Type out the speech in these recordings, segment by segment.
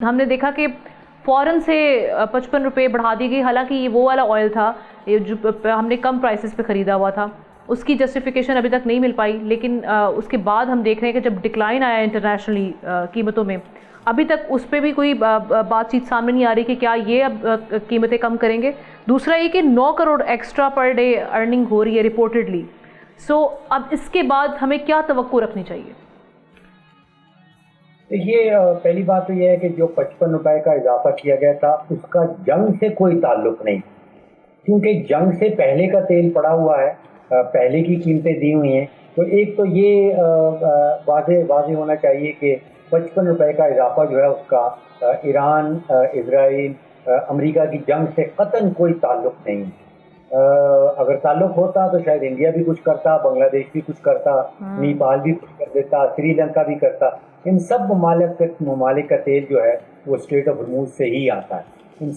ہم نے دیکھا کہ فوراً سے 55 روپے بڑھا دی گئی، حالانکہ یہ وہ والا آئل تھا جو ہم نے کم پرائسز پہ خریدا ہوا تھا، اس کی جسٹیفیکیشن ابھی تک نہیں مل پائی. لیکن اس کے بعد ہم دیکھ رہے ہیں کہ جب ڈکلائن آیا انٹرنیشنلی قیمتوں میں، ابھی تک اس پہ بھی کوئی بات چیت سامنے نہیں آ رہی کہ کیا یہ اب قیمتیں کم کریں گے. دوسرا یہ کہ 9 crore extra per day earning ہو رہی ہے ریپورٹڈلی. سو اب اس کے بعد ہمیں کیا توقع رکھنی چاہیے؟ دیکھیے، پہلی بات تو یہ ہے کہ جو 55 روپے کا اضافہ کیا گیا تھا اس کا جنگ سے کوئی تعلق نہیں، کیونکہ جنگ سے پہلے کا تیل پڑا ہوا ہے، پہلے کی قیمتیں دی ہوئی ہیں. تو ایک تو یہ واضح ہونا چاہیے کہ 55 روپے کا اضافہ جو ہے اس کا ایران، اسرائیل، امریکہ کی جنگ سے قطعاً کوئی تعلق نہیں. اگر تعلق ہوتا تو شاید انڈیا بھی کچھ کرتا، بنگلہ دیش بھی کچھ کرتا، نیپال بھی کچھ کر دیتا، سری لنکا بھی کرتا. ان سب ممالک کا تیل جو ہے وہ اسٹریٹ آف ہرموز سے ہی آتا ہے. ان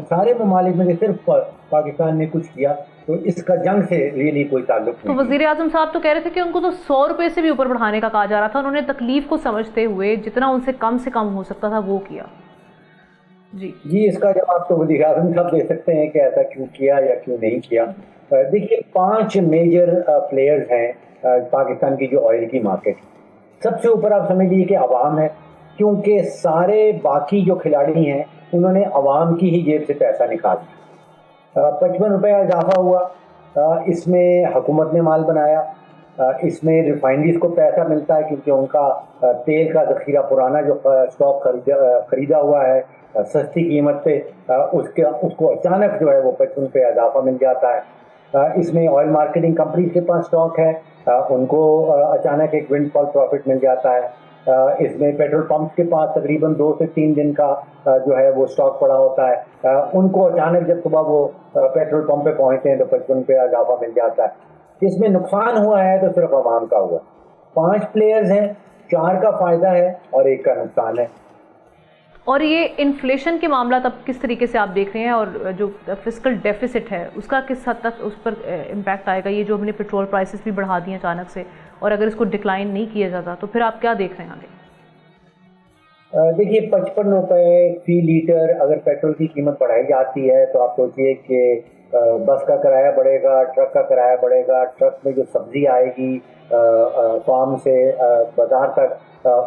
سارے ممالک میں سے صرف پاکستان نے کچھ کیا، تو اس کا جنگ سے ریلی کوئی تعلق نہیں. تو وزیر اعظم صاحب تو کہہ رہے تھے کہ ان کو تو 100 روپے سے بھی اوپر بڑھانے کا کہا جا رہا تھا، انہوں نے تکلیف کو سمجھتے ہوئے جتنا ان سے کم ہو سکتا تھا وہ کیا. جی، اس کا جواب تو وزیر اعظم صاحب دے سکتے ہیں کہ ایسا کیوں کیا یا کیوں نہیں کیا. دیکھیے، 5 میجر پلیئرز ہیں پاکستان کی جو آئل کی مارکیٹ. سب سے اوپر آپ سمجھ لیجیے کہ عوام ہے، کیونکہ سارے باقی جو کھلاڑی ہیں انہوں نے عوام کی ہی جیب سے پیسہ نکالا. 55 روپے کا اضافہ ہوا، اس میں حکومت نے مال بنایا، اس میں ریفائنریز کو پیسہ ملتا ہے کیونکہ ان کا تیل کا ذخیرہ پرانا جو اسٹاک خریدا ہوا ہے سستی قیمت پہ، اس کو اچانک جو ہے وہ 55 روپے اضافہ مل جاتا ہے. اس میں آئل مارکیٹنگ کمپنیز کے پاس اسٹاک ہے، ان کو اچانک ایک ونڈ فال پروفٹ مل جاتا ہے. اس میں پیٹرول پمپس کے پاس تقریباً 2 سے 3 دن کا جو ہے وہ اسٹاک پڑا ہوتا ہے، ان کو اچانک جب صبح وہ پیٹرول پمپ پہ پہنچتے ہیں تو 55 روپے اضافہ مل جاتا ہے. اس میں نقصان ہوا ہے تو صرف عوام کا ہوا. 5 پلیئرز ہیں، 4 کا فائدہ ہے اور 1 کا نقصان ہے. اور یہ انفلیشن کے معاملات اب کس طریقے سے آپ دیکھ رہے ہیں، اور جو فسکل ڈیفیسٹ ہے اس کا کس حد تک اس پر امپیکٹ آئے گا؟ یہ جو ہم نے پیٹرول پرائسز بھی بڑھا دی ہیں اچانک سے، اور اگر اس کو ڈکلائن نہیں کیا جاتا تو پھر آپ کیا دیکھ رہے ہیں آگے؟ دیکھیے، 55 روپے فی لیٹر اگر پیٹرول کی قیمت بڑھائی جاتی ہے تو آپ سوچیے کہ بس کا کرایہ بڑھے گا، ٹرک کا کرایہ بڑھے گا، ٹرک میں جو سبزی آئے گی فارم سے بازار تک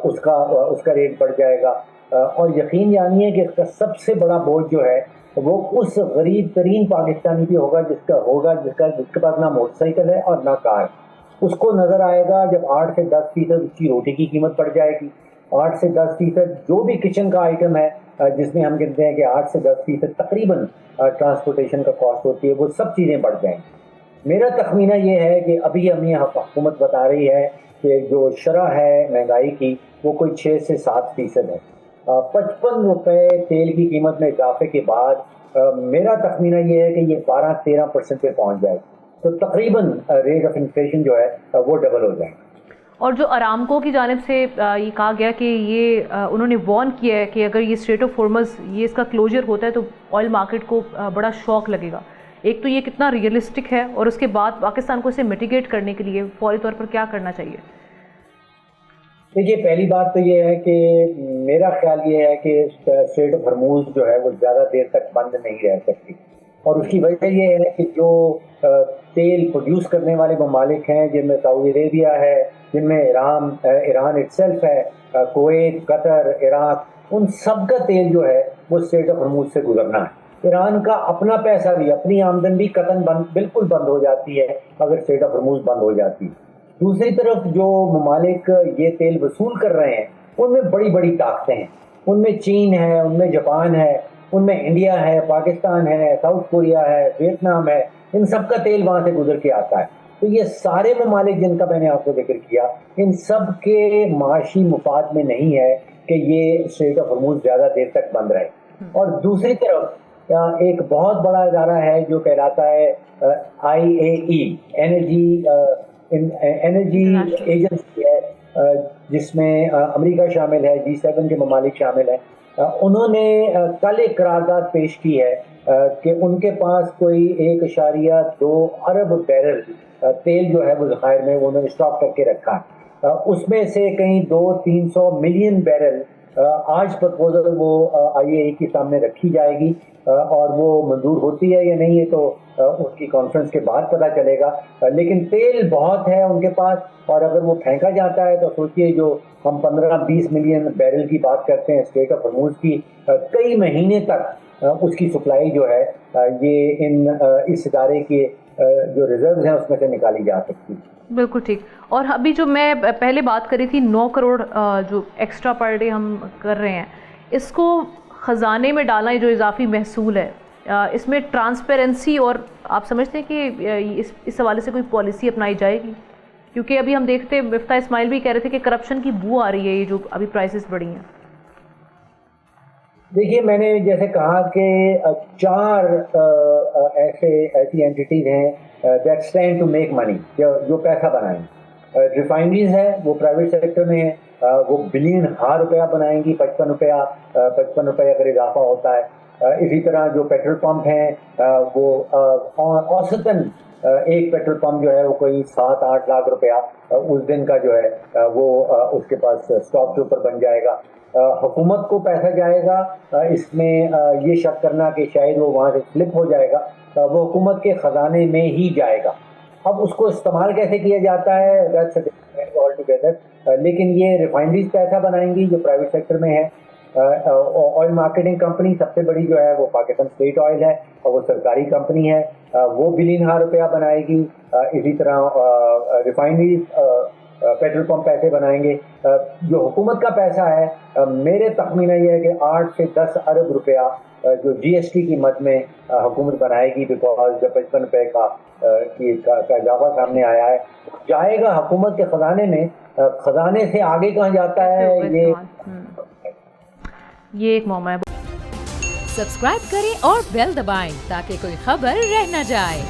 اس کا ریٹ بڑھ جائے گا. اور یقین جانیے کہ اس کا سب سے بڑا بوجھ جو ہے وہ اس غریب ترین پاکستانی پہ ہوگا جس کے پاس نہ موٹر سائیکل ہے اور نہ کار. اس کو نظر آئے گا جب 8 سے 10% اس کی روٹی کی قیمت بڑھ جائے گی. 8 سے 10% جو بھی کچن کا آئٹم ہے جس میں ہم کہتے ہیں کہ 8 سے 10% تقریباً ٹرانسپورٹیشن کا کاسٹ ہوتی ہے، وہ سب چیزیں بڑھ جائیں گی. میرا تخمینہ یہ ہے کہ ابھی ہمیں حکومت بتا رہی ہے کہ جو شرح ہے مہنگائی کی وہ کوئی 6 سے 7% ہے. 55 روپے تیل کی قیمت میں اضافے کے بعد میرا تخمینہ یہ ہے کہ یہ 12-13% پہ پہنچ جائے، تو تقریباً ریٹ آف انفلیشن جو ہے وہ ڈبل ہو جائے. اور جو ارامکو کی جانب سے یہ کہا گیا کہ یہ انہوں نے وارن کیا ہے کہ اگر یہ اسٹریٹ آف ہارمز یہ اس کا کلوجر ہوتا ہے تو آئل مارکیٹ کو بڑا شوق لگے گا. ایک تو یہ کتنا ریئلسٹک ہے، اور اس کے بعد پاکستان کو اسے میٹیگیٹ کرنے کے لیے فوری طور پر کیا کرنا چاہیے؟ دیکھیے، پہلی بات تو یہ ہے کہ میرا خیال یہ ہے کہ اسٹریٹ آف ہرموز جو ہے وہ زیادہ دیر تک بند نہیں رہ سکتی، اور اس کی وجہ یہ ہے کہ جو تیل پروڈیوس کرنے والے ممالک ہیں جن میں سعودی عربیہ ہے، جن میں ایران اٹسیلف ہے، کویت، قطر، عراق، ان سب کا تیل جو ہے وہ اسٹریٹ آف ہرموز سے گزرنا ہے. ایران کا اپنا پیسہ بھی، اپنی آمدن بھی قطعاً بالکل بند ہو جاتی ہے اگر اسٹریٹ آف ہرموز بند ہو جاتی ہے. دوسری طرف جو ممالک یہ تیل وصول کر رہے ہیں ان میں بڑی بڑی طاقتیں ہیں، ان میں چین ہے، ان میں جاپان ہے، ان میں انڈیا ہے، پاکستان ہے، ساؤتھ کوریا ہے، ویتنام ہے. ان سب کا تیل وہاں سے گزر کے آتا ہے. تو یہ سارے ممالک جن کا میں نے آپ کو ذکر کیا، ان سب کے معاشی مفاد میں نہیں ہے کہ یہ اسٹریٹ آف ہرموز زیادہ دیر تک بند رہے. اور دوسری طرف ایک بہت بڑا ادارہ ہے جو کہلاتا ہے IAE، انرجی ایجنسی ہے، جس میں امریکہ شامل ہے، G7 کے ممالک شامل ہیں. انہوں نے کل ایک قرارداد پیش کی ہے کہ ان کے پاس کوئی 1.2 ارب بیرل تیل جو ہے وہ ذخائر میں انہوں نے اسٹاک کر کے رکھا ہے. اس میں سے کہیں 200-300 ملین بیرل آج پرپوزل وہ IAA کے سامنے رکھی جائے گی اور وہ منظور ہوتی ہے یا نہیں ہے تو اس کی کانفرنس کے بعد پتہ چلے گا. لیکن تیل بہت ہے ان کے پاس, اور اگر وہ پھینکا جاتا ہے تو سوچئے جو ہم 15-20 ملین بیرل کی بات کرتے ہیں اسٹریٹ آف ہرموز کی, کئی مہینے تک اس کی سپلائی جو ہے یہ اس ادارے کے جو ریزروز ہیں اس میں سے نکالی جا سکتی ہے. بالکل ٹھیک. اور ابھی جو میں پہلے بات کری تھی 9 کروڑ جو ایکسٹرا پر ڈے ہم کر رہے ہیں, اس کو خزانے میں ڈالنا جو اضافی محصول ہے, اس میں ٹرانسپیرنسی اور آپ سمجھتے ہیں کہ اس حوالے سے کوئی پالیسی اپنائی جائے گی؟ کیونکہ ابھی ہم دیکھتے ہیں مفتاح اسماعیل بھی کہہ رہے تھے کہ کرپشن کی بو آ رہی ہے یہ جو ابھی پرائسز بڑھی ہیں. دیکھیے میں نے جیسے کہا کہ 4 ایسی اینٹیز ہیں that stand to make money, جو پیسہ بنائیں. ریفائنریز ہے وہ پرائیویٹ سیکٹر میں ہے, وہ بلین ہار روپیہ بنائیں گی, 55 روپے اگر اضافہ ہوتا ہے. اسی طرح جو پیٹرول پمپ ہیں وہ اوسطاً ایک پیٹرول پمپ جو ہے وہ کوئی 7-8 لاکھ روپیہ اس دن کا جو ہے وہ اس کے پاس اسٹاک کے اوپر بن جائے گا. حکومت کو پیسہ جائے گا, اس میں یہ شک کرنا کہ شاید وہ وہاں سے سلپ ہو جائے گا, وہ حکومت کے خزانے میں ہی جائے گا. اب اس کو استعمال کیسے کیا جاتا ہے آل ٹوگیدر, لیکن یہ ریفائنریز پیسہ بنائیں گی جو پرائیویٹ سیکٹر میں ہے. آئل مارکیٹنگ کمپنی سب سے بڑی جو ہے وہ پاکستان اسٹیٹ آئل ہے اور وہ سرکاری کمپنی ہے, وہ بلین ہار روپیہ بنائے گی. اسی طرح ریفائنریز پیٹرول پمپ پیسے بنائیں گے. جو حکومت کا پیسہ ہے میرے تخمینہ یہ ہے کہ 8 سے 10 ارب روپیہ جو GST کی مد میں حکومت بنائے گی, بیکاز 55 روپے کا اضافہ سامنے آیا ہے, جائے گا حکومت کے خزانے میں. خزانے سے آگے کہاں جاتا ہے یہ ایک معاملہ ہے. سبسکرائب کریں اور بیل دبائیں تاکہ کوئی خبر رہ نہ جائے.